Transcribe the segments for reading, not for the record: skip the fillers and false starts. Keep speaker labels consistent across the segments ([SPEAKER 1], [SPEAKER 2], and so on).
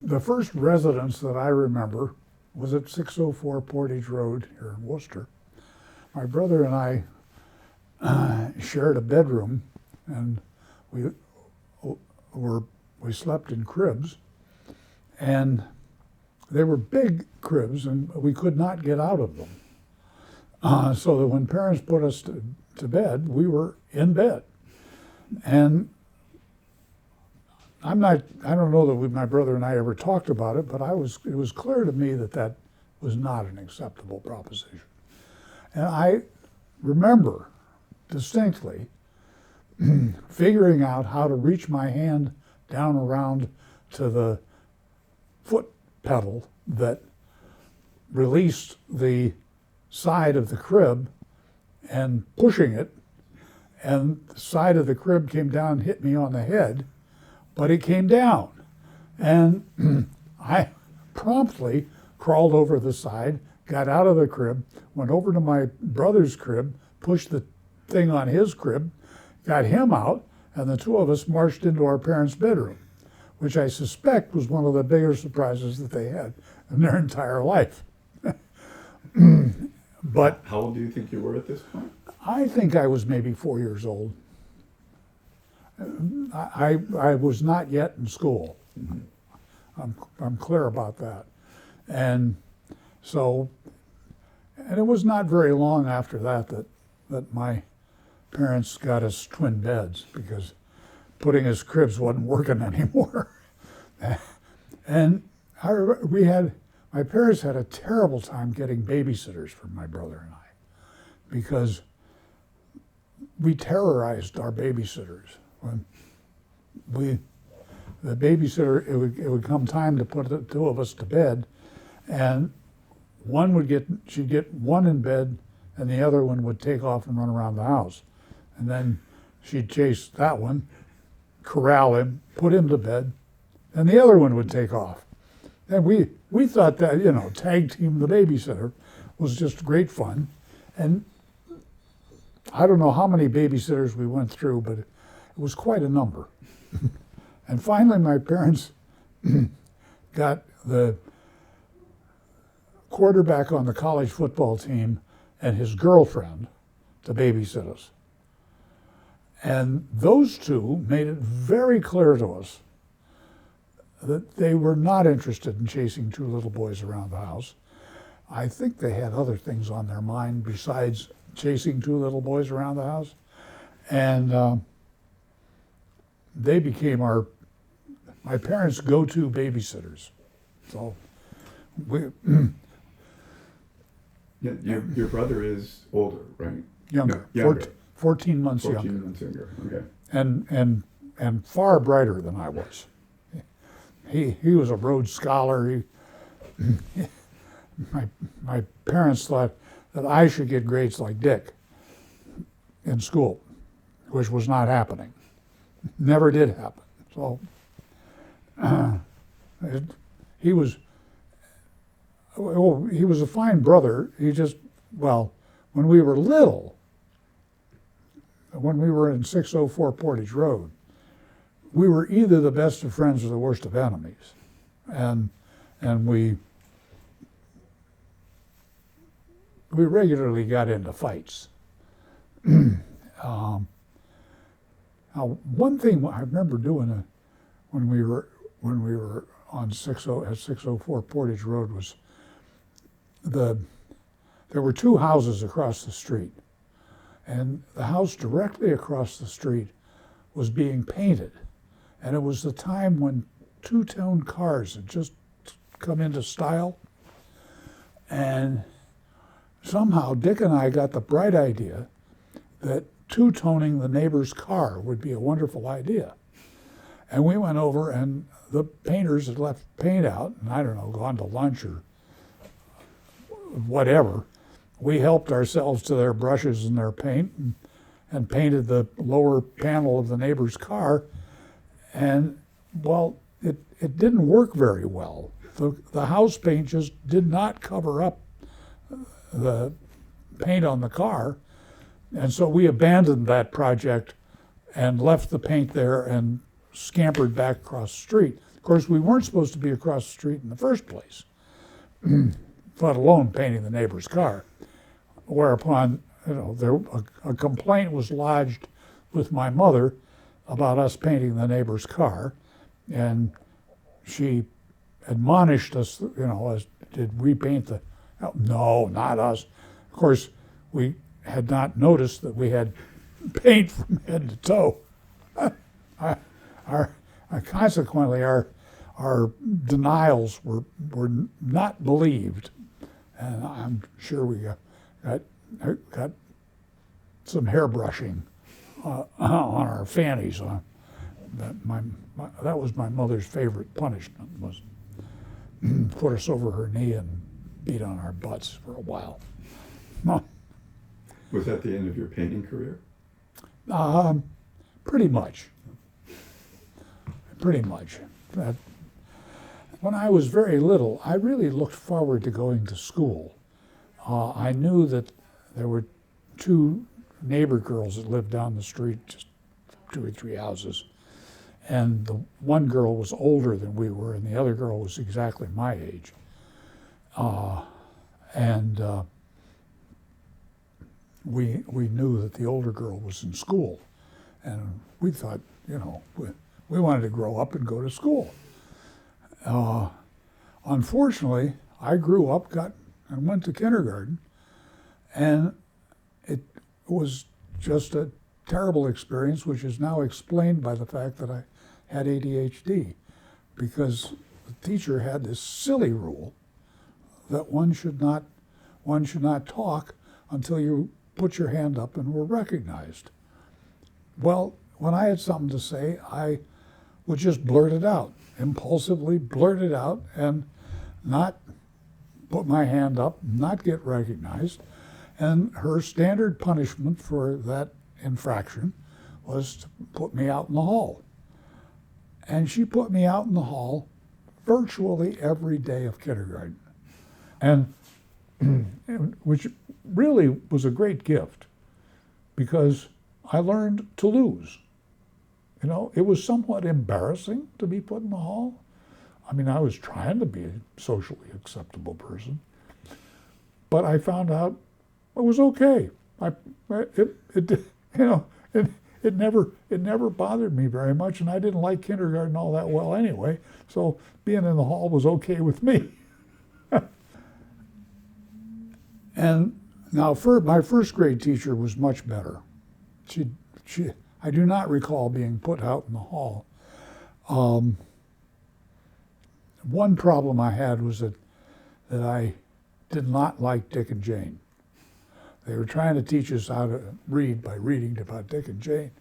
[SPEAKER 1] The first residence that I remember was at 604 Portage Road here in Worcester. My brother and I shared a bedroom, and we slept in cribs, and they were big cribs, and we could not get out of them. So that when parents put us to bed, we were in bed. And I don't know that my brother and I ever talked about it, but it was clear to me that was not an acceptable proposition. And I remember distinctly figuring out how to reach my hand down around to the foot pedal that released the side of the crib and pushing it, and the side of the crib came down and hit me on the head, but it came down. And I promptly crawled over the side, got out of the crib, went over to my brother's crib, pushed the thing on his crib, got him out, and the two of us marched into our parents' bedroom, which I suspect was one of the bigger surprises that they had in their entire life. But
[SPEAKER 2] how old do you think you were at this point?
[SPEAKER 1] I think I was maybe 4 years old. I was not yet in school. Mm-hmm. I'm clear about that. And so, and it was not very long after that my parents got us twin beds, because putting us cribs wasn't working anymore. And my parents had a terrible time getting babysitters for my brother and I, because we terrorized our babysitters. When the babysitter, it would come time to put the two of us to bed, and she'd get one in bed, and the other one would take off and run around the house. And then she'd chase that one, corral him, put him to bed, and the other one would take off. And we thought that, tag team the babysitter was just great fun. And I don't know how many babysitters we went through, but it was quite a number. And finally, my parents got the quarterback on the college football team and his girlfriend to babysit us. And those two made it very clear to us that they were not interested in chasing two little boys around the house. I think they had other things on their mind besides chasing two little boys around the house. And they became my parents' go-to babysitters. So
[SPEAKER 2] your brother is older, right?
[SPEAKER 1] Younger.
[SPEAKER 2] No, younger.
[SPEAKER 1] 14 months
[SPEAKER 2] 14
[SPEAKER 1] younger.
[SPEAKER 2] months younger, okay.
[SPEAKER 1] And far brighter than I was. He was a Rhodes Scholar. My parents thought that I should get grades like Dick in school, which was not happening. Never did happen. So he was a fine brother. When we were little, when we were in 604 Portage Road, we were either the best of friends or the worst of enemies. And we regularly got into fights. Now, one thing I remember doing when we were on at 604 Portage Road was there were two houses across the street, and the house directly across the street was being painted, and it was the time when two-tone cars had just come into style, and somehow Dick and I got the bright idea that two-toning the neighbor's car would be a wonderful idea. And we went over, and the painters had left paint out, and I don't know, gone to lunch or whatever. We helped ourselves to their brushes and their paint and painted the lower panel of the neighbor's car. And, well, it didn't work very well. The house paint just did not cover up the paint on the car. And so we abandoned that project and left the paint there and scampered back across the street. Of course, we weren't supposed to be across the street in the first place, let alone painting the neighbor's car. Whereupon, a complaint was lodged with my mother about us painting the neighbor's car, and she admonished us, did we paint the, no, not us. Of course, we had not noticed that we had paint from head to toe. Consequently, our denials were not believed, and I'm sure we got some hairbrushing on our fannies. That was my mother's favorite punishment, was put us over her knee and beat on our butts for a while.
[SPEAKER 2] Was that the end of your painting career?
[SPEAKER 1] Pretty much. Pretty much. When I was very little, I really looked forward to going to school. I knew that there were two neighbor girls that lived down the street, just 2 or 3 houses. And the one girl was older than we were, and the other girl was exactly my age. We knew that the older girl was in school, and we thought, we wanted to grow up and go to school. Unfortunately, I grew up, and went to kindergarten, and it was just a terrible experience, which is now explained by the fact that I had ADHD, because the teacher had this silly rule that one should not talk until you put your hand up and were recognized. Well, when I had something to say, I would just blurt it out, impulsively blurt it out, and not put my hand up, not get recognized. And her standard punishment for that infraction was to put me out in the hall. And she put me out in the hall virtually every day of kindergarten. And which really was a great gift, because I learned to lose. It was somewhat embarrassing to be put in the hall. I mean, I was trying to be a socially acceptable person, but I found out it was okay. It never bothered me very much, and I didn't like kindergarten all that well anyway. So being in the hall was okay with me. And now, my first grade teacher was much better. I do not recall being put out in the hall. One problem I had was that I did not like Dick and Jane. They were trying to teach us how to read by reading about Dick and Jane.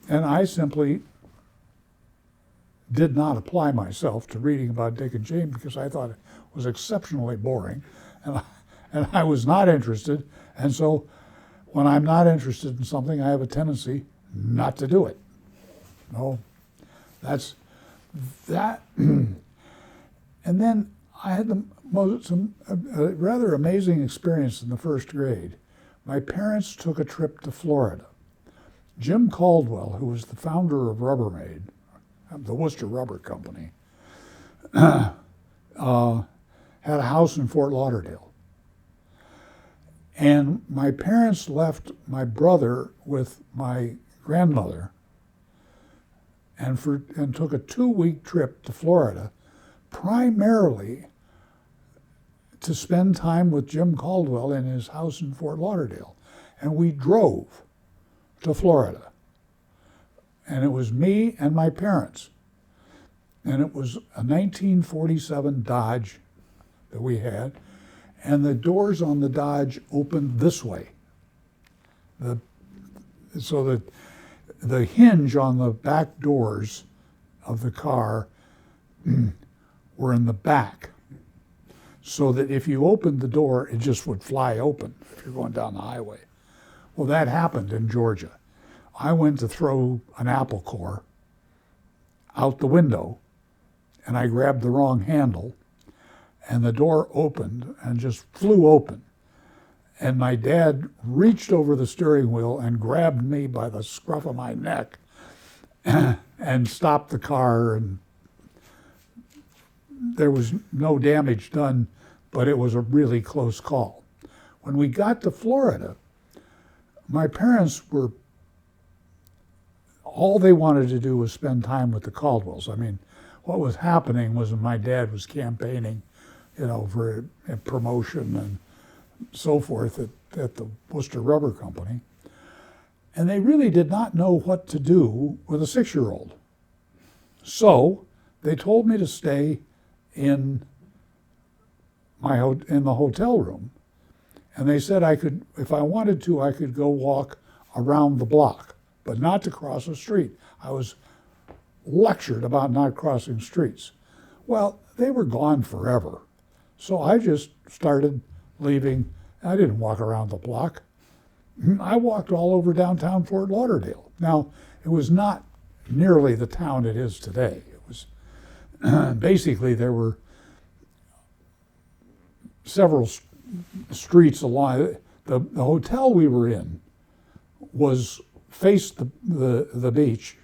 [SPEAKER 1] And I simply did not apply myself to reading about Dick and Jane because I thought it was exceptionally boring. And I was not interested. And so when I'm not interested in something, I have a tendency not to do it. No, that's that. And then I had a rather amazing experience in the first grade. My parents took a trip to Florida. Jim Caldwell, who was the founder of Rubbermaid, the Worcester Rubber Company, had a house in Fort Lauderdale. And my parents left my brother with my grandmother and took a 2-week trip to Florida, primarily to spend time with Jim Caldwell in his house in Fort Lauderdale. And we drove to Florida. And it was me and my parents. And it was a 1947 Dodge that we had. And the doors on the Dodge opened this way. So that the hinge on the back doors of the car were in the back, so that if you opened the door, it just would fly open if you're going down the highway. Well, that happened in Georgia. I went to throw an apple core out the window, and I grabbed the wrong handle, and the door opened and just flew open. And my dad reached over the steering wheel and grabbed me by the scruff of my neck and stopped the car, and there was no damage done, but it was a really close call. When we got to Florida, my parents were, all they wanted to do was spend time with the Caldwells. I mean, what was happening was my dad was campaigning, for a promotion and so forth at the Worcester Rubber Company. And they really did not know what to do with a 6-year-old. So they told me to stay in the hotel room. And they said I could, if I wanted to, I could go walk around the block, but not to cross a street. I was lectured about not crossing streets. Well, they were gone forever. So I just started leaving. I didn't walk around the block. I walked all over downtown Fort Lauderdale. Now, it was not nearly the town it is today. It was basically, there were several streets along. The hotel we were in faced the beach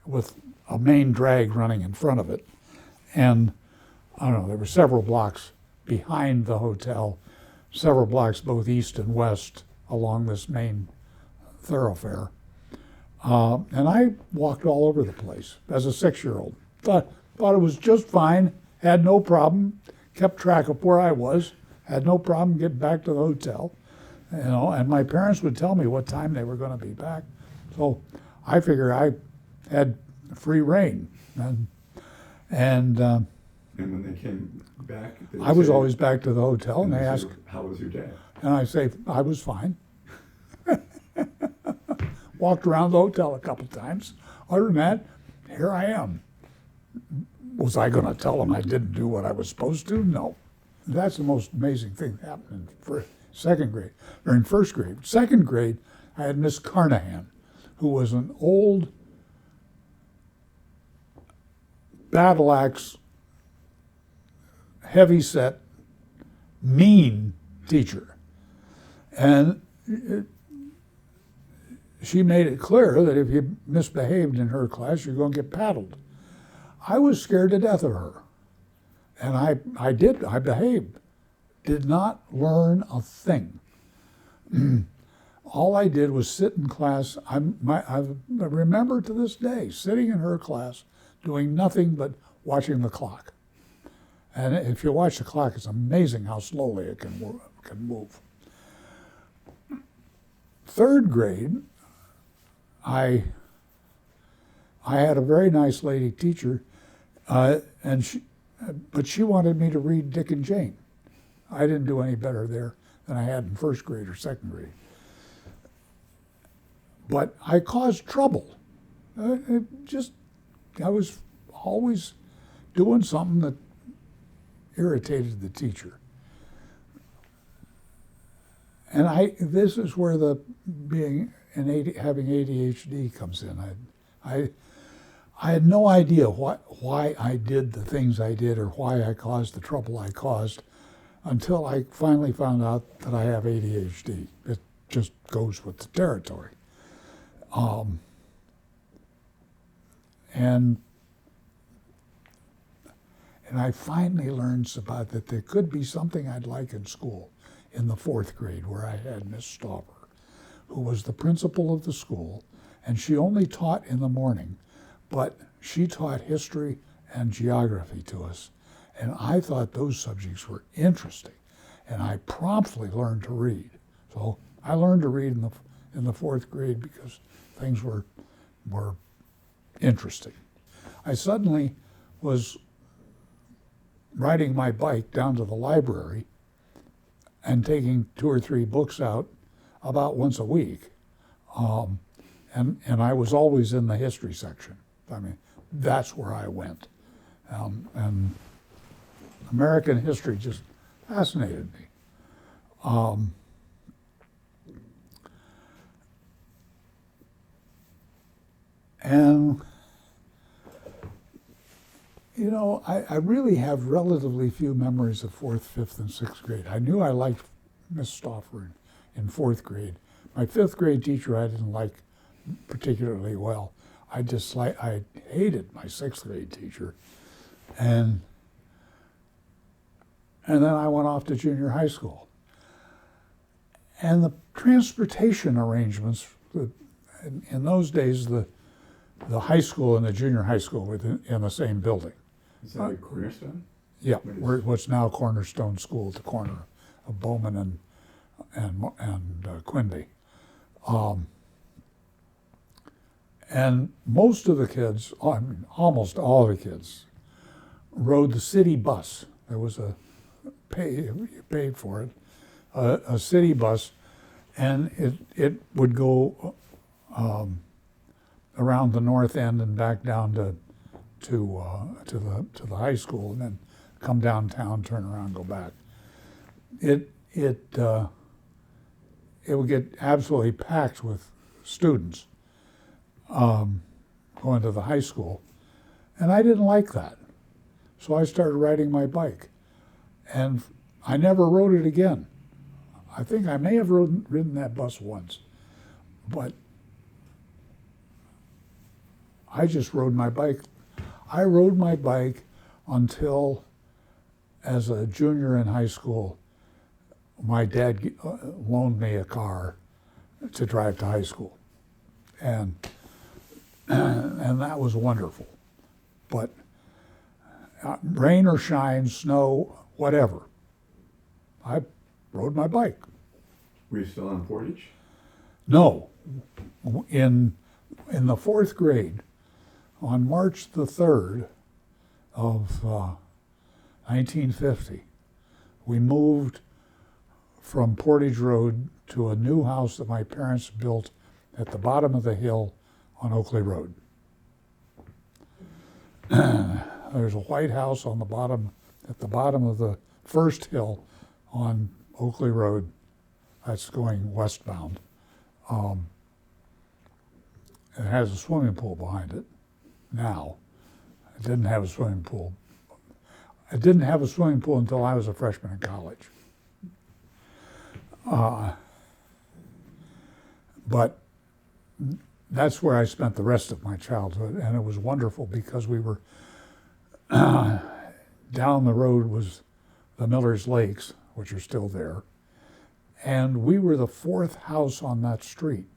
[SPEAKER 1] with a main drag running in front of it. And I don't know, there were several blocks behind the hotel, several blocks both east and west along this main thoroughfare. And I walked all over the place as a 6-year-old. Thought it was just fine, had no problem, kept track of where I was, had no problem getting back to the hotel. And my parents would tell me what time they were going to be back. So I figured I had free reign. And
[SPEAKER 2] when they came back,
[SPEAKER 1] I was always back to the hotel, and they asked,
[SPEAKER 2] "How was your dad?"
[SPEAKER 1] And I say, I was fine. Walked around the hotel a couple times. Other than that, here I am. Was I going to tell them I didn't do what I was supposed to? No. That's the most amazing thing that happened in second grade, or in first grade. Second grade, I had Miss Carnahan, who was an old battle axe, heavy-set, mean teacher. And she made it clear that if you misbehaved in her class, you're going to get paddled. I was scared to death of her. And I behaved. Did not learn a thing. All I did was sit in class. I remember to this day sitting in her class doing nothing but watching the clock. And if you watch the clock, it's amazing how slowly it can move. Third grade, I had a very nice lady teacher, but she wanted me to read Dick and Jane. I didn't do any better there than I had in first grade or second grade. But I caused trouble. I was always doing something that irritated the teacher. And this is where the having ADHD comes in. I had no idea why I did the things I did or why I caused the trouble I caused until I finally found out that I have ADHD. It just goes with the territory. And I finally learned about that there could be something I'd like in school in the fourth grade, where I had Miss Stauber, who was the principal of the school, and she only taught in the morning, but she taught history and geography to us. And I thought those subjects were interesting, and I promptly learned to read. So I learned to read in the fourth grade because things were interesting. I suddenly was riding my bike down to the library and taking 2 or 3 books out about once a week. And I was always in the history section. I mean, that's where I went. And American history just fascinated me. And I really have relatively few memories of 4th, 5th, and 6th grade. I knew I liked Miss Stauffer in 4th grade. My 5th grade teacher I didn't like particularly well. I hated my sixth grade teacher. And then I went off to junior high school. And the transportation arrangements, in those days, the high school and the junior high school were in the same building.
[SPEAKER 2] Is that at Cornerstone?
[SPEAKER 1] Yeah,
[SPEAKER 2] What is-
[SPEAKER 1] where what's now Cornerstone School at the corner of Bowman and Quinby. And most of the kids, I mean, almost all the kids, rode the city bus. There was you paid for it, a city bus, and it would go around the north end and back down to the high school, and then come downtown, turn around, go back. It would get absolutely packed with students going to the high school, and I didn't like that. So I started riding my bike, and I never rode it again. I think I may have ridden that bus once, but I just rode my bike. I rode my bike until, as a junior in high school, my dad loaned me a car to drive to high school, and that was wonderful. But rain or shine, snow, whatever, I rode my bike.
[SPEAKER 2] Were you still on Portage?
[SPEAKER 1] No, in the fourth grade, on March the 3rd of 1950, we moved from Portage Road to a new house that my parents built at the bottom of the hill on Oakley Road. There's a white house on the bottom, at the bottom of the first hill on Oakley Road. That's going westbound. It has a swimming pool behind it now. It didn't have a swimming pool. It didn't have a swimming pool until I was a freshman in college. But that's where I spent the rest of my childhood, and it was wonderful because we were down the road was the Miller's Lakes, which are still there, and we were the fourth house on that street.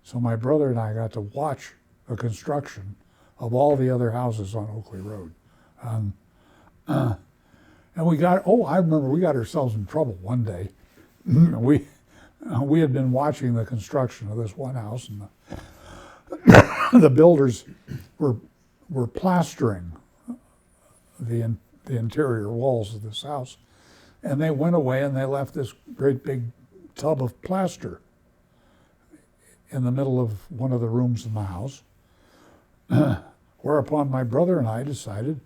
[SPEAKER 1] So my brother and I got to watch the construction of all the other houses on Oakley Road. And I remember we got ourselves in trouble one day. We had been watching the construction of this one house, and the builders were plastering the interior walls of this house, and they went away and they left this great big tub of plaster in the middle of one of the rooms in the house. Whereupon my brother and I decided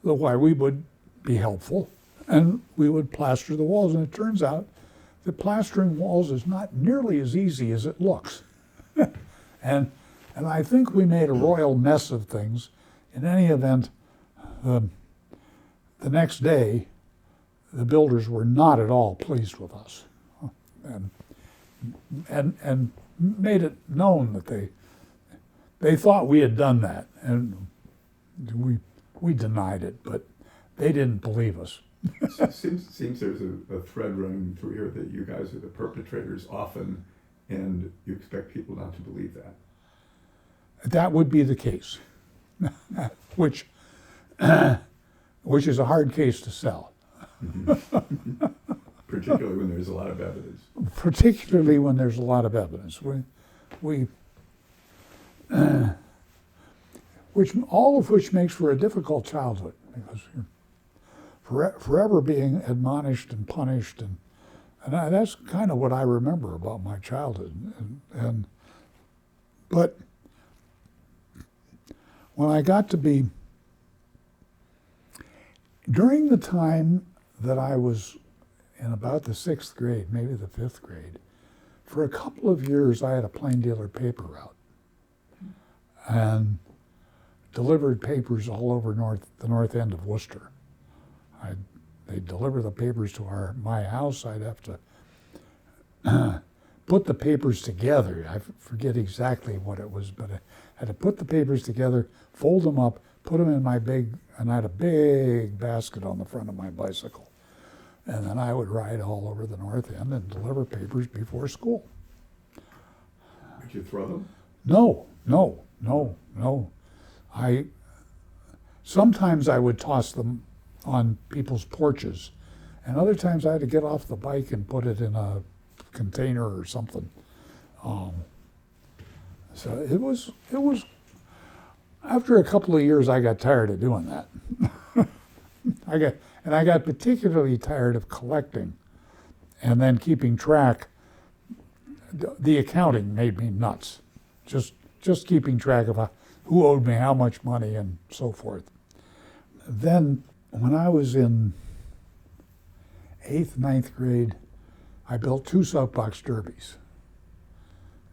[SPEAKER 1] that why we would be helpful and we would plaster the walls. And it turns out that plastering walls is not nearly as easy as it looks. and I think we made a royal mess of things. In any event, the next day, the builders were not at all pleased with us, and made it known that they thought we had done that, and we denied it, but they didn't believe us.
[SPEAKER 2] Seems there's a thread running through here that you guys are the perpetrators often, and you expect people not to believe that.
[SPEAKER 1] That would be the case, which is a hard case to sell.
[SPEAKER 2] Mm-hmm. Particularly when there's a lot of evidence.
[SPEAKER 1] Particularly when there's a lot of evidence. All of which makes for a difficult childhood, because you're forever being admonished and punished, and that's kind of what I remember about my childhood. But when I got to be, during the time that I was in about the 6th grade, maybe the 5th grade, for a couple of years I had a plain dealer paper route and delivered papers all over the north end of Worcester. They'd deliver the papers to my house. I'd have to put the papers together. I forget exactly what it was, but Had to put the papers together, fold them up, put them in my and I had a big basket on the front of my bicycle. And then I would ride all over the North End and deliver papers before school.
[SPEAKER 2] Would you throw them?
[SPEAKER 1] No. Sometimes I would toss them on people's porches, and other times I had to get off the bike and put it in a container or something. So it was, after a couple of years, I got tired of doing that. I got particularly tired of collecting and then keeping track. The accounting made me nuts. Just keeping track of who owed me how much money and so forth. Then when I was in 8th, 9th grade, I built 2 soapbox derbies.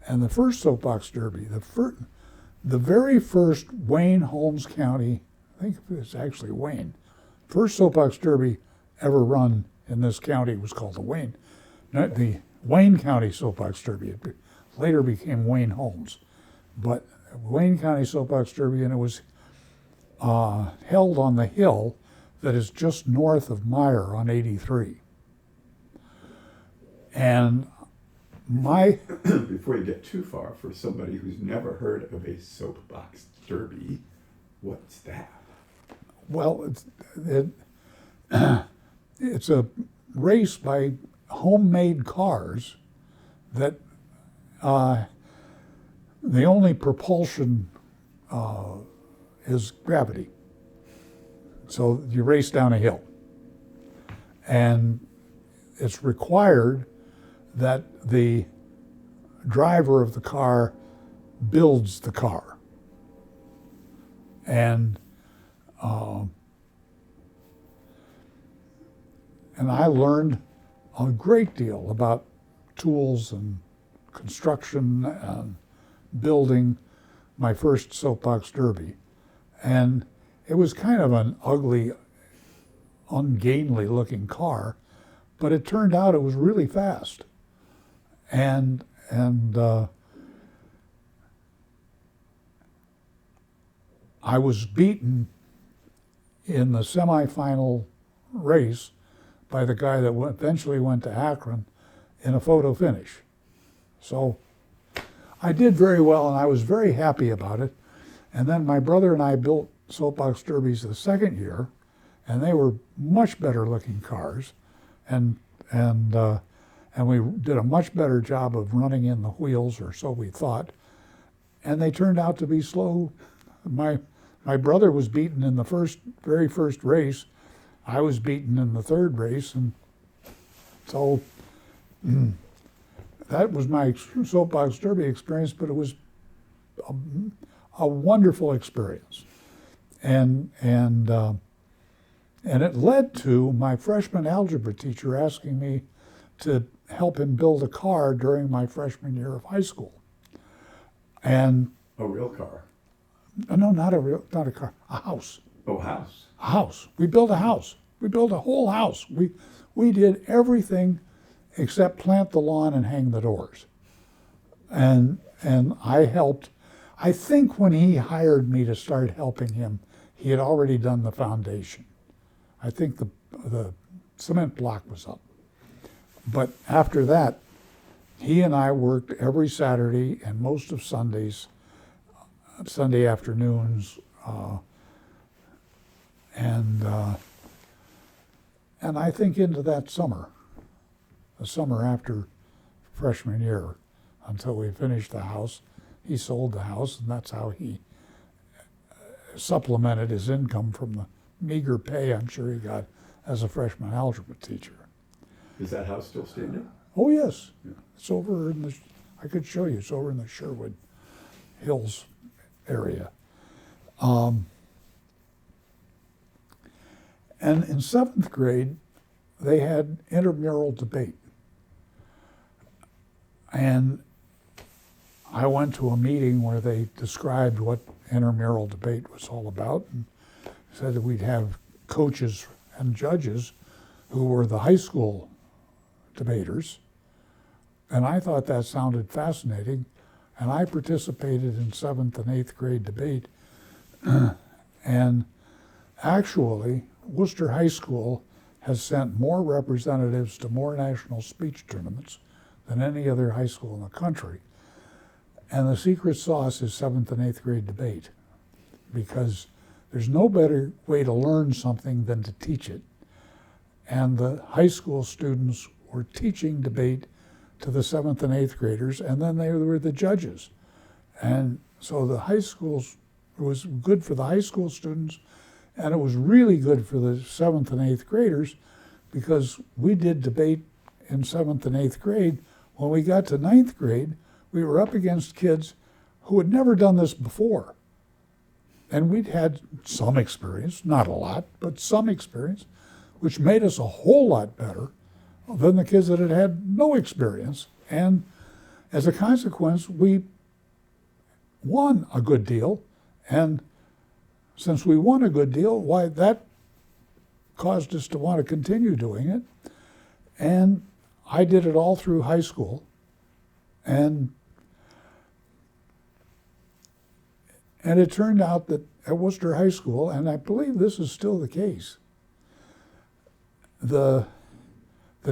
[SPEAKER 1] And the first soapbox derby, the very first Wayne, Holmes County, I think it was actually Wayne, first soapbox derby ever run in this county was called the Wayne County Soapbox Derby. It later became Wayne Holmes. But Wayne County Soapbox Derby, and it was held on the hill that is just north of Meyer on 83. And
[SPEAKER 2] Before you get too far, for somebody who's never heard of a soapbox derby, what's that?
[SPEAKER 1] Well, it's a race by homemade cars that the only propulsion is gravity. So you race down a hill. And it's required that the driver of the car builds the car. And I learned a great deal about tools and construction and building my first soapbox derby. And it was kind of an ugly, ungainly looking car, but it turned out it was really fast. And I was beaten in the semifinal race by the guy that eventually went to Akron in a photo finish. So I did very well, and I was very happy about it. And then my brother and I built soapbox derbies the second year, and they were much better looking cars, and we did a much better job of running in the wheels, or so we thought. And they turned out to be slow. My brother was beaten in the very first race. I was beaten in the third race, and so that was my soapbox derby experience. But it was a wonderful experience, and it led to my freshman algebra teacher asking me to help him build a car during my freshman year of high school. And
[SPEAKER 2] A real car?
[SPEAKER 1] no, not a car, a house.
[SPEAKER 2] Oh, house.
[SPEAKER 1] A house. We built a house. We built a whole house. We did everything except plant the lawn and hang the doors. And I helped. I think when he hired me to start helping him, he had already done the foundation. I think the cement block was up. But after that, he and I worked every Saturday and most of Sundays, Sunday afternoons, and I think into that summer, the summer after freshman year, until we finished the house. He sold the house, and that's how he supplemented his income from the meager pay I'm sure he got as a freshman algebra teacher.
[SPEAKER 2] Is that house still standing?
[SPEAKER 1] Oh, yes.
[SPEAKER 2] Yeah.
[SPEAKER 1] It's over in I could show you, it's over in the Sherwood Hills area. And in 7th grade, they had intramural debate. And I went to a meeting where they described what intramural debate was all about, and said that we'd have coaches and judges who were the high school debaters. And I thought that sounded fascinating. And I participated in 7th and 8th grade debate. And actually, Worcester High School has sent more representatives to more national speech tournaments than any other high school in the country. And the secret sauce is 7th and 8th grade debate, because there's no better way to learn something than to teach it. And the high school students were teaching debate to the 7th and 8th graders, and then they were the judges. And so the high schools, it was good for the high school students, and it was really good for the 7th and 8th graders, because we did debate in 7th and 8th grade. When we got to 9th grade, we were up against kids who had never done this before. And we'd had some experience, not a lot, but some experience, which made us a whole lot better than the kids that had had no experience. And as a consequence, we won a good deal. And since we won a good deal, why, that caused us to want to continue doing it. And I did it all through high school. And it turned out that at Worcester High School, and I believe this is still the case, the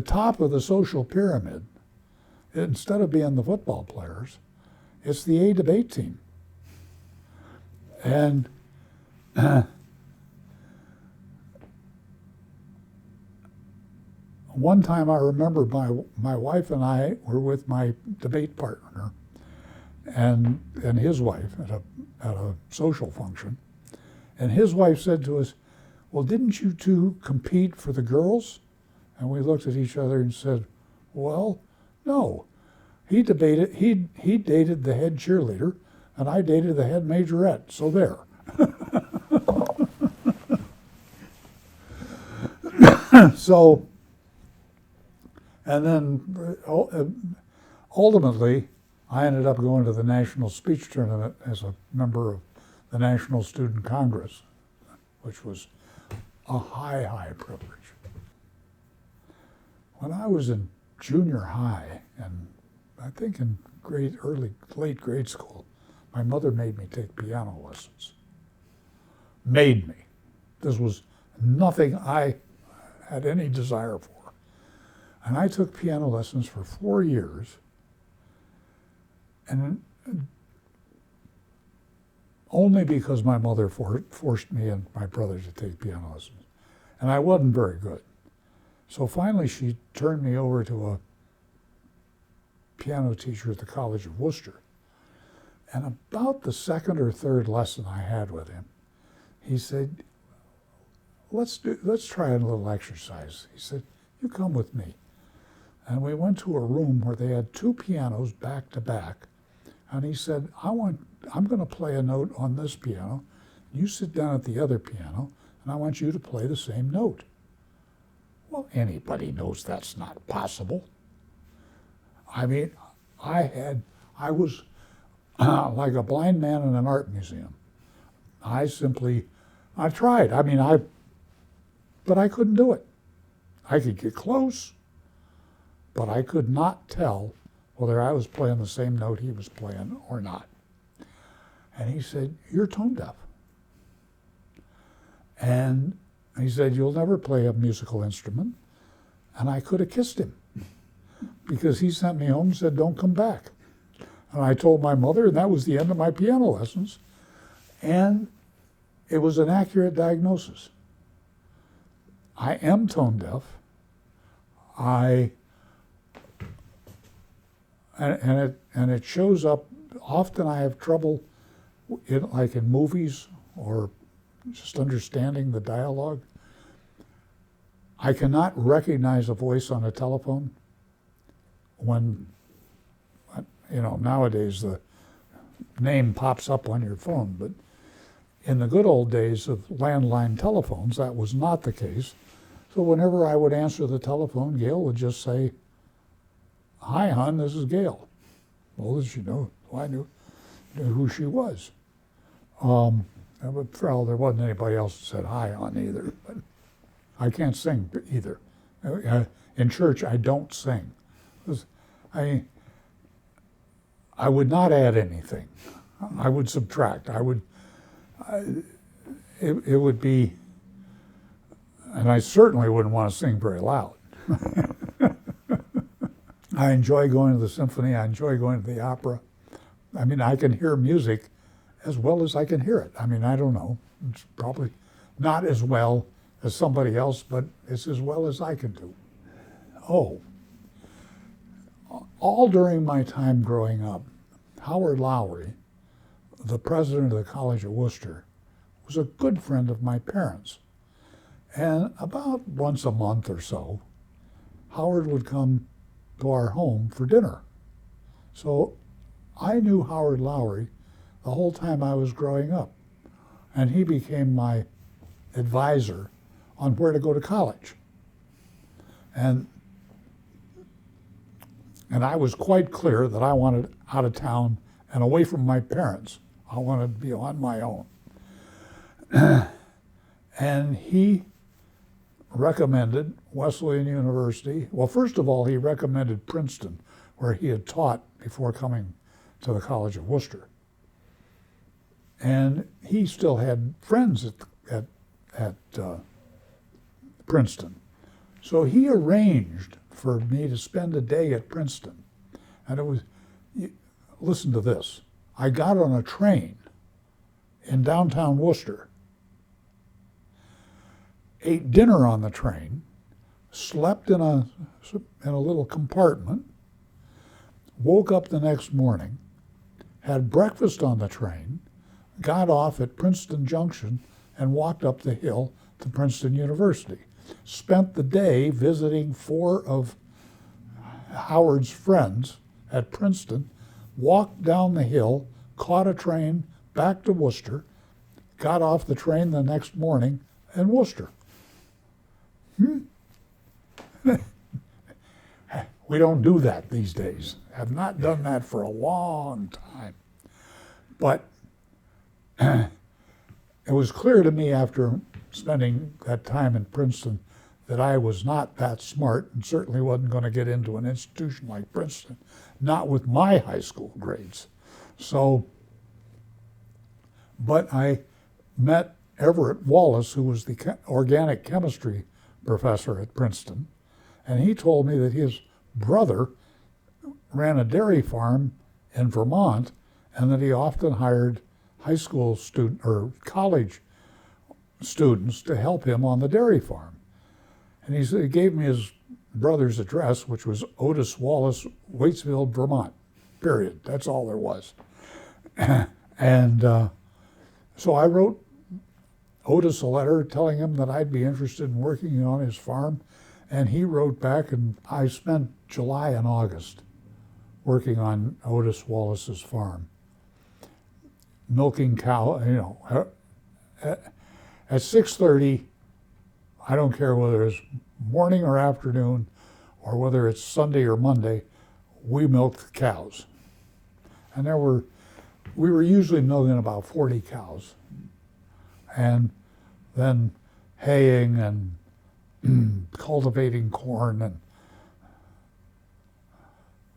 [SPEAKER 1] top of the social pyramid, instead of being the football players, it's the A debate team. And one time I remember my wife and I were with my debate partner and his wife at a social function. And his wife said to us, "Well, didn't you two compete for the girls?" And we looked at each other and said, "Well, no. He dated the head cheerleader, and I dated the head majorette, so there." So, and then ultimately, I ended up going to the National Speech Tournament as a member of the National Student Congress, which was a high privilege. When I was in junior high, and I think in late grade school, my mother made me take piano lessons. Made me. This was nothing I had any desire for. And I took piano lessons for 4 years, and only because my mother forced me and my brother to take piano lessons. And I wasn't very good. So finally she turned me over to a piano teacher at the College of Worcester. And about the second or third lesson I had with him, he said, let's try a little exercise. He said, "You come with me." And we went to a room where they had 2 pianos back to back. And he said, I'm going to play a note on this piano. You sit down at the other piano, and I want you to play the same note. Well, anybody knows that's not possible. I mean, I was like a blind man in an art museum. I tried. I mean, but I couldn't do it. I could get close, but I could not tell whether I was playing the same note he was playing or not. And he said, "You're tone deaf." And he said, "You'll never play a musical instrument." And I could have kissed him, because he sent me home and said, "Don't come back." And I told my mother, and that was the end of my piano lessons. And it was an accurate diagnosis. I am tone deaf. And it shows up. Often I have trouble, like in movies or just understanding the dialogue. I cannot recognize a voice on a telephone when, nowadays the name pops up on your phone, but in the good old days of landline telephones, that was not the case. So whenever I would answer the telephone, Gail would just say, "Hi, hon, this is Gail." Well, as you know, I knew who she was. Well, there wasn't anybody else that said hi, hon, either. But I can't sing either. In church, I don't sing. I I would not add anything. I would subtract. It would be, and I certainly wouldn't want to sing very loud. I enjoy going to the symphony. I enjoy going to the opera. I mean, I can hear music as well as I can hear it. I mean, I don't know. It's probably not as well as somebody else, but it's as well as I can do. Oh, all during my time growing up, Howard Lowry, the president of the College of Worcester, was a good friend of my parents. And about once a month or so, Howard would come to our home for dinner. So I knew Howard Lowry the whole time I was growing up. And he became my advisor on where to go to college. And I was quite clear that I wanted out of town and away from my parents. I wanted to be on my own. And he recommended Wesleyan University. Well, first of all, he recommended Princeton, where he had taught before coming to the College of Worcester. And he still had friends at Princeton. So he arranged for me to spend a day at Princeton. And it was, listen to this. I got on a train in downtown Worcester, ate dinner on the train, slept in a little compartment, woke up the next morning, had breakfast on the train, got off at Princeton Junction, and walked up the hill to Princeton University. Spent the day visiting 4 of Howard's friends at Princeton, walked down the hill, caught a train back to Worcester, got off the train the next morning in Worcester. We don't do that these days. Have not done that for a long time. But it was clear to me after spending that time in Princeton that I was not that smart and certainly wasn't going to get into an institution like Princeton, not with my high school grades. So, but I met Everett Wallace, who was the organic chemistry professor at Princeton, and he told me that his brother ran a dairy farm in Vermont and that he often hired high school student or college students to help him on the dairy farm. And he said, he gave me his brother's address, which was Otis Wallace, Waitsfield, Vermont, period. That's all there was. And so I wrote Otis a letter telling him that I'd be interested in working on his farm. And he wrote back, and I spent July and August working on Otis Wallace's farm, milking cow, at 6:30, I don't care whether it's morning or afternoon, or whether it's Sunday or Monday, we milked cows. And we were usually milking about 40 cows. And then haying and cultivating corn. And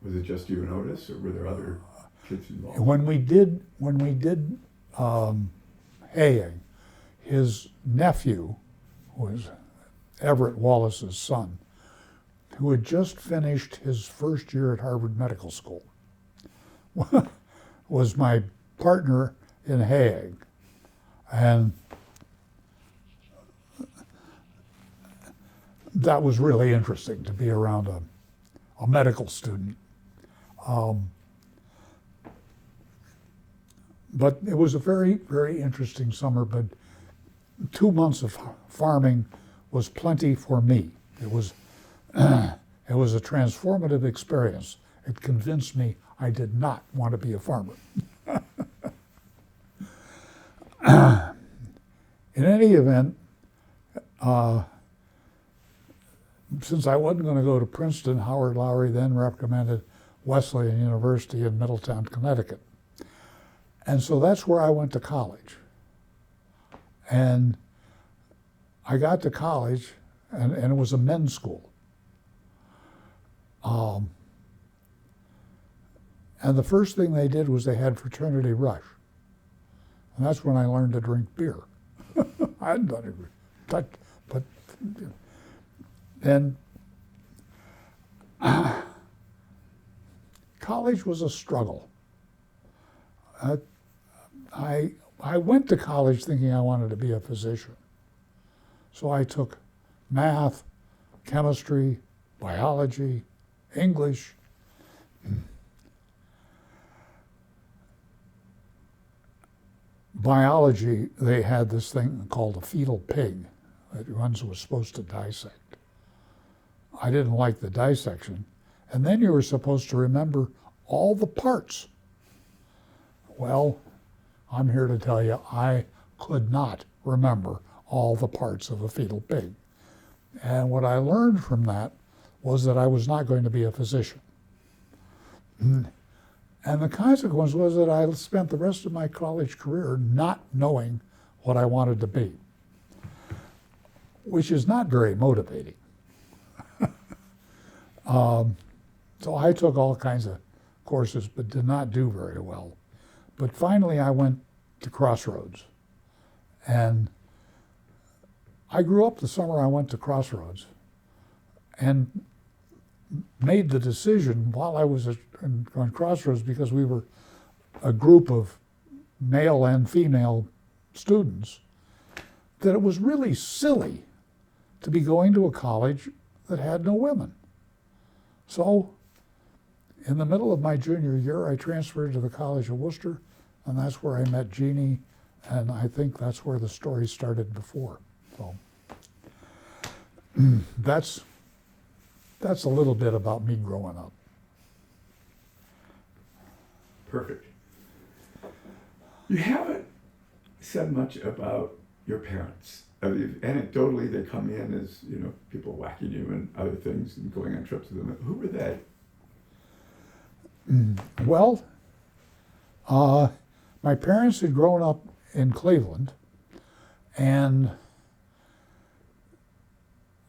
[SPEAKER 2] was it just you and Otis, or were there other kids involved?
[SPEAKER 1] when we did haying, his nephew was Everett Wallace's son, who had just finished his first year at Harvard Medical School, was my partner in haying. And that was really interesting to be around a medical student. But it was a very, very interesting summer, but 2 months of farming was plenty for me. It was a transformative experience. It convinced me I did not want to be a farmer. In any event, since I wasn't going to go to Princeton, Howard Lowry then recommended Wesleyan University in Middletown, Connecticut. And so that's where I went to college. And I got to college, and it was a men's school. And the first thing they did was they had fraternity rush. And that's when I learned to drink beer. I hadn't done it, but then college was a struggle. I went to college thinking I wanted to be a physician. So I took math, chemistry, biology, English. Biology, they had this thing called a fetal pig that one was supposed to dissect. I didn't like the dissection. And then you were supposed to remember all the parts. Well, I'm here to tell you I could not remember all the parts of a fetal pig. And what I learned from that was that I was not going to be a physician. And the consequence was that I spent the rest of my college career not knowing what I wanted to be, which is not very motivating. So I took all kinds of courses, but did not do very well. But finally I went to Crossroads. And I grew up the summer I went to Crossroads and made the decision while I was on Crossroads, because we were a group of male and female students, that it was really silly to be going to a college that had no women. So in the middle of my junior year, I transferred to the College of Worcester, and that's where I met Jeannie, and I think that's where the story started before. So that's a little bit about me growing up.
[SPEAKER 2] Perfect. You haven't said much about your parents. I mean, anecdotally, they come in as, people whacking you and other things and going on trips with them. Who were they?
[SPEAKER 1] Well, my parents had grown up in Cleveland, and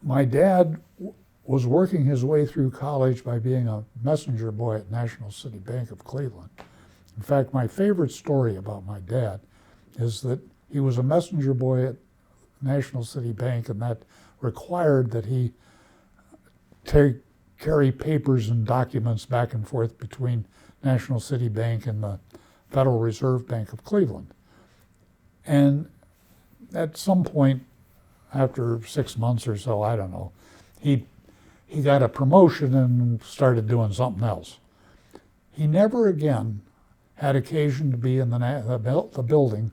[SPEAKER 1] my dad was working his way through college by being a messenger boy at National City Bank of Cleveland. In fact, my favorite story about my dad is that he was a messenger boy at National City Bank, and that required that he carry papers and documents back and forth between National City Bank and the Federal Reserve Bank of Cleveland. And at some point, after 6 months or so, I don't know, he got a promotion and started doing something else. He never again had occasion to be in the building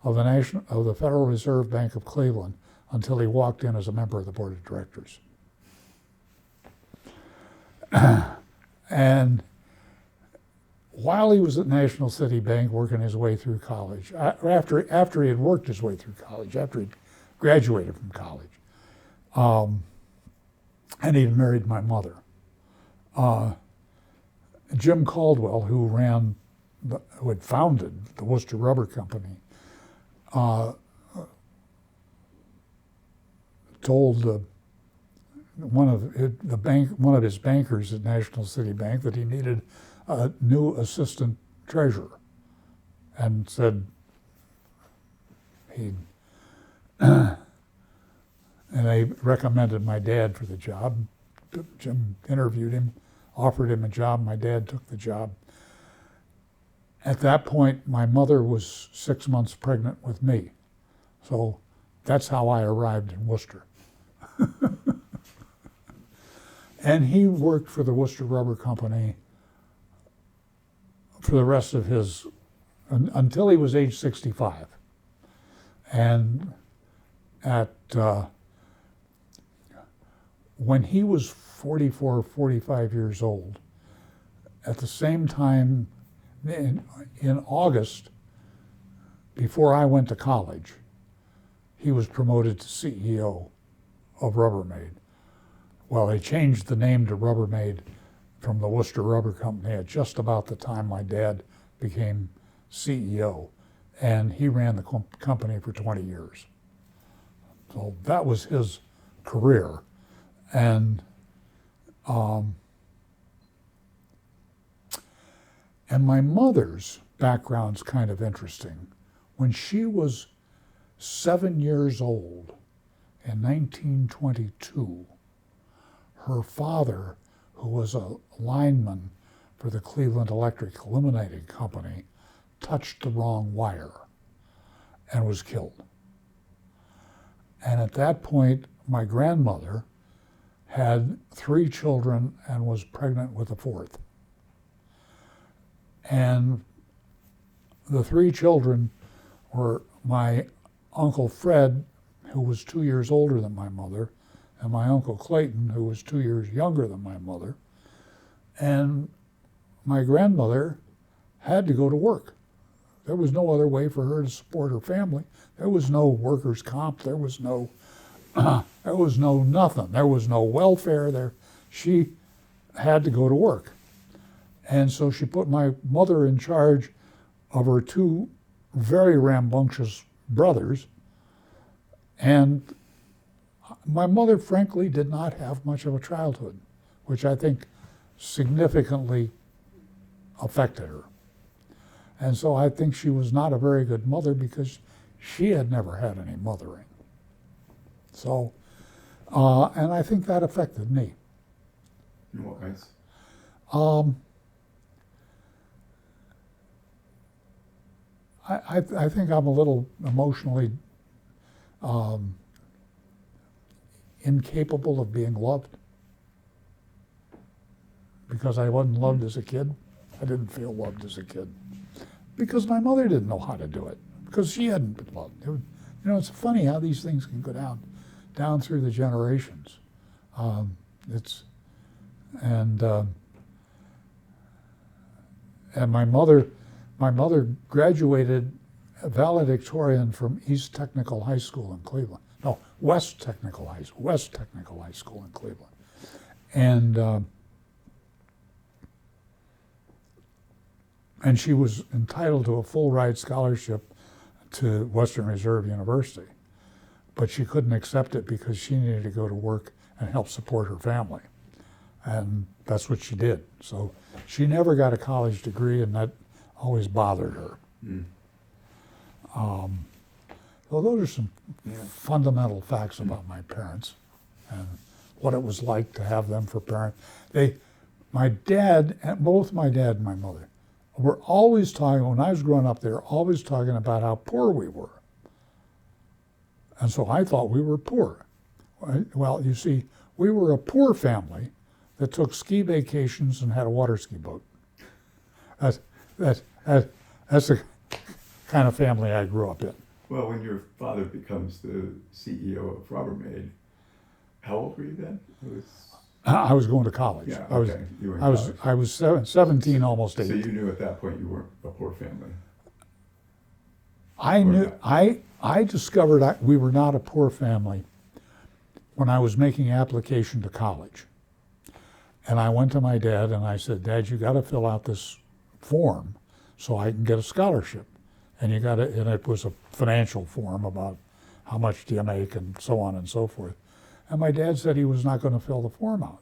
[SPEAKER 1] of the Federal Reserve Bank of Cleveland until he walked in as a member of the board of directors. And while he was at National City Bank working his way through college, after he had worked his way through college, after he graduated from college, and he'd married my mother, Jim Caldwell, who had founded the Worcester Rubber Company, told one of his bankers at National City Bank that he needed a new assistant treasurer, and said and they recommended my dad for the job. Jim interviewed him, offered him a job. My dad took the job. At that point, my mother was 6 months pregnant with me. So that's how I arrived in Worcester. And he worked for the Worcester Rubber Company for the rest of until he was age 65. And when he was 44, 45 years old, at the same time, in August, before I went to college, he was promoted to CEO of Rubbermaid. Well, they changed the name to Rubbermaid from the Worcester Rubber Company at just about the time my dad became CEO, and he ran the company for 20 years. So that was his career. And And my mother's background's kind of interesting. When she was 7 years old in 1922, her father, who was a lineman for the Cleveland Electric Illuminating Company, touched the wrong wire and was killed. And at that point, my grandmother had 3 children and was pregnant with a 4th. And the 3 children were my Uncle Fred, who was 2 years older than my mother, and my Uncle Clayton, who was 2 years younger than my mother. And my grandmother had to go to work. There was no other way for her to support her family. There was no workers' comp. There was no nothing. There was no welfare there. She had to go to work. And so she put my mother in charge of her 2 very rambunctious brothers. And my mother, frankly, did not have much of a childhood, which I think significantly affected her. And so I think she was not a very good mother because she had never had any mothering. So, and I think that affected me.
[SPEAKER 2] In what ways?
[SPEAKER 1] I think I'm a little emotionally incapable of being loved because I wasn't loved as a kid. I didn't feel loved as a kid because my mother didn't know how to do it because she hadn't been loved. It's funny how these things can go down through the generations. And my mother graduated valedictorian from East Technical High School in Cleveland. No, West Technical High School in Cleveland. And she was entitled to a full ride scholarship to Western Reserve University, but she couldn't accept it because she needed to go to work and help support her family. And that's what she did. So she never got a college degree, and that always bothered her. Mm. So those are some fundamental facts about my parents and what it was like to have them for parents. Both my dad and my mother were always talking, when I was growing up, they were always talking about how poor we were. And so I thought we were poor. Well, you see, we were a poor family that took ski vacations and had a water ski boat. That's the kind of family I grew up in.
[SPEAKER 2] Well, when your father becomes the CEO of Rubbermaid, how old were you then?
[SPEAKER 1] I was going to college.
[SPEAKER 2] Yeah, okay. You were in college.
[SPEAKER 1] I was 17, almost 18.
[SPEAKER 2] So you knew at that point you weren't a poor family.
[SPEAKER 1] I discovered we were not a poor family when I was making application to college. And I went to my dad and I said, Dad, you got to fill out this form so I can get a scholarship. And and it was a financial form about how much do you make and so on and so forth. And my dad said he was not going to fill the form out.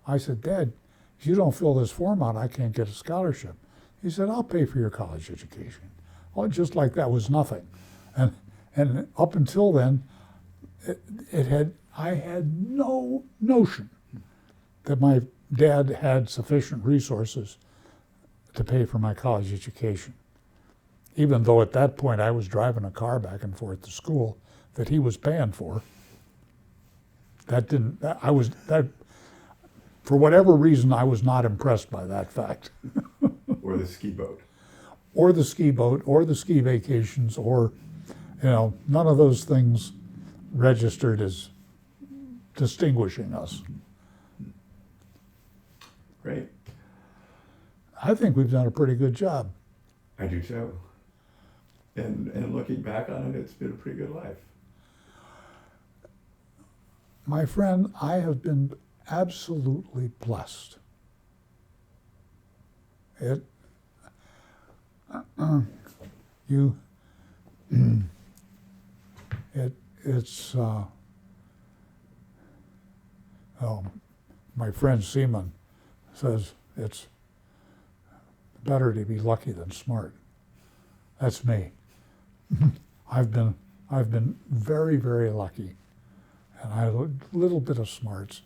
[SPEAKER 1] I said, Dad, if you don't fill this form out, I can't get a scholarship. He said, I'll pay for your college education. Well, just like that was nothing. And up until then, I had no notion that my dad had sufficient resources to pay for my college education. Even though at that point I was driving a car back and forth to school that he was paying for. For whatever reason, I was not impressed by that fact.
[SPEAKER 2] Or the ski boat.
[SPEAKER 1] Or the ski boat, or the ski vacations, or, none of those things registered as distinguishing us.
[SPEAKER 2] Great.
[SPEAKER 1] I think we've done a pretty good job.
[SPEAKER 2] I do too. And looking back on it, it's been a pretty good life.
[SPEAKER 1] My friend, I have been absolutely blessed. My friend Seaman says better to be lucky than smart. That's me. I've been very, very lucky, and I have a little bit of smarts,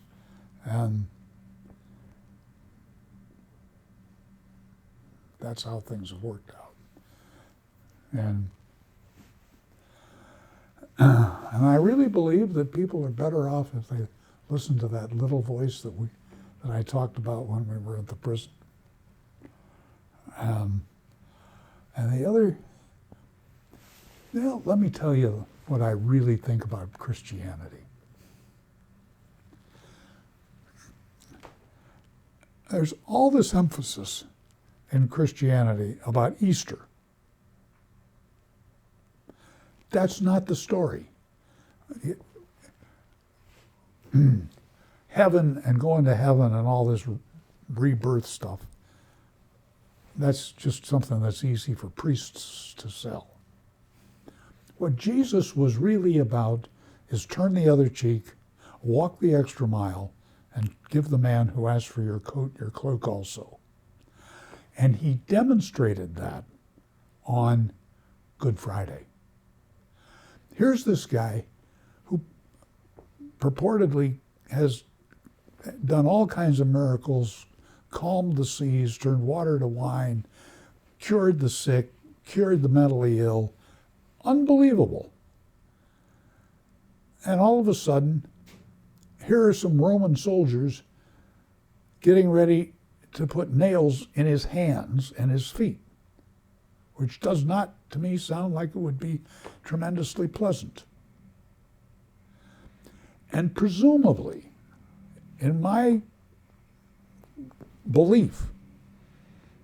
[SPEAKER 1] and that's how things have worked out. And I really believe that people are better off if they listen to that little voice that I talked about when we were at the prison. And the other, let me tell you what I really think about Christianity. There's all this emphasis in Christianity about Easter. That's not the story. Heaven and going to heaven and all this rebirth stuff, that's just something that's easy for priests to sell. What Jesus was really about is turn the other cheek, walk the extra mile, and give the man who asked for your coat your cloak also. And he demonstrated that on Good Friday. Here's this guy who purportedly has done all kinds of miracles, calmed the seas, turned water to wine, cured the sick, cured the mentally ill. Unbelievable. And all of a sudden, here are some Roman soldiers getting ready to put nails in his hands and his feet, which does not, to me, sound like it would be tremendously pleasant. And presumably, in my belief,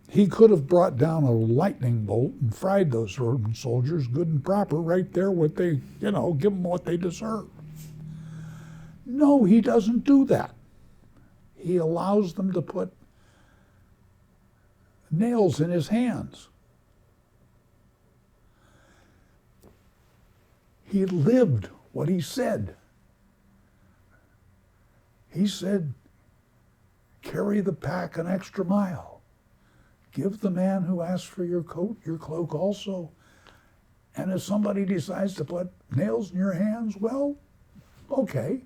[SPEAKER 1] he could have brought down a lightning bolt and fried those Roman soldiers good and proper right there, what they, give them what they deserve. No, he doesn't do that. He allows them to put nails in his hands. He lived what he said. He said, carry the pack an extra mile. Give the man who asks for your coat your cloak also. And if somebody decides to put nails in your hands, well, okay.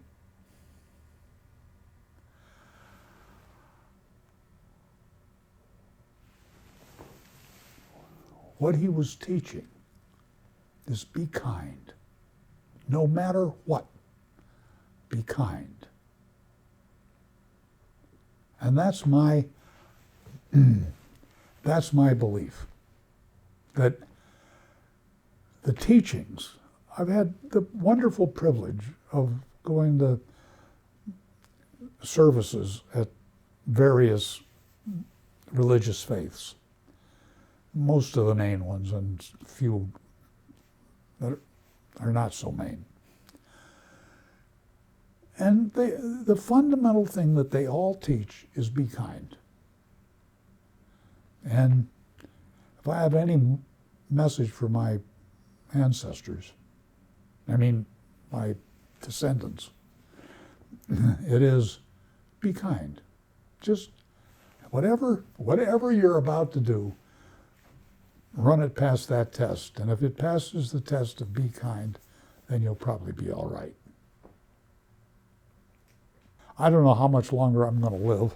[SPEAKER 1] What he was teaching is be kind. No matter what, be kind. And that's my belief, that the teachings, I've had the wonderful privilege of going to services at various religious faiths, most of the main ones and few that are not so main. And the fundamental thing that they all teach is be kind. And if I have any message for my ancestors, my descendants, it is be kind. Just whatever you're about to do, run it past that test. And if it passes the test of be kind, then you'll probably be all right. I don't know how much longer I'm going to live.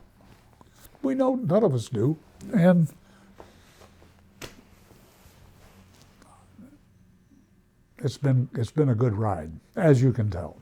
[SPEAKER 1] We know none of us do. And it's been a good ride, as you can tell.